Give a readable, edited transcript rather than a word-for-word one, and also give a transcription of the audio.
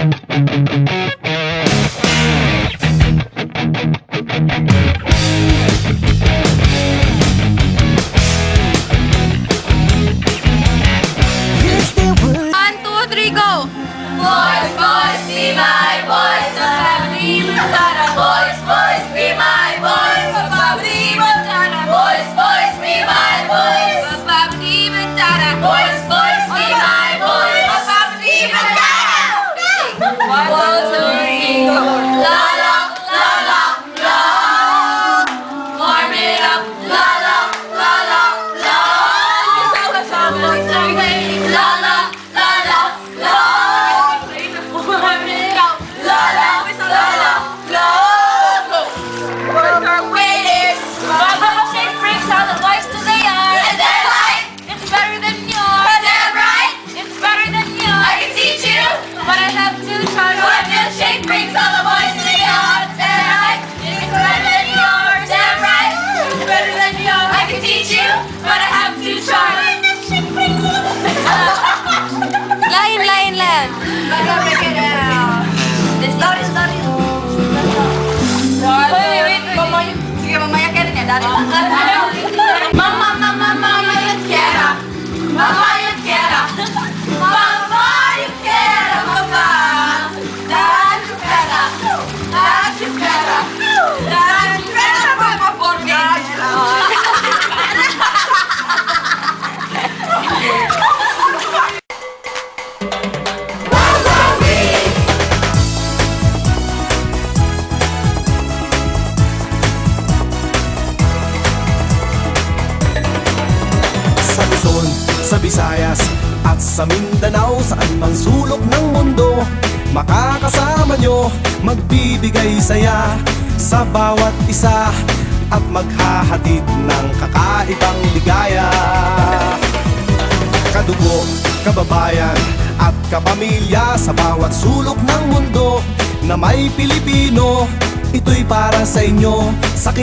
Boys, boys, be my boys. Pagpapaliw tara. Boys, boys, be my boys. Pagpapaliw tara. Boys, boys, be my boys. Pagpapaliw tara. Boys, boys, be my boys. Pagpapaliw tara. 1, 2, 3, go. La la la la la. Warm it up. La la la la la. Sama-sama sabay. La la la la la. Mama, mama, mama, you quiera. Mama, you quiera. Mama, you quiera, mama. Dad, you quiera. Dad, you quiera. Dad, you quiera, mama, porque sa Luzon, sa Visayas at sa Mindanao, sa anumang sulok ng mundo, makakasama nyo, magbibigay saya sa bawat isa at maghahatid ng kakaibang ligaya. Kadugo, kababayan at kapamilya sa bawat sulok ng mundo na may Pilipino, ito'y para sa inyo, sa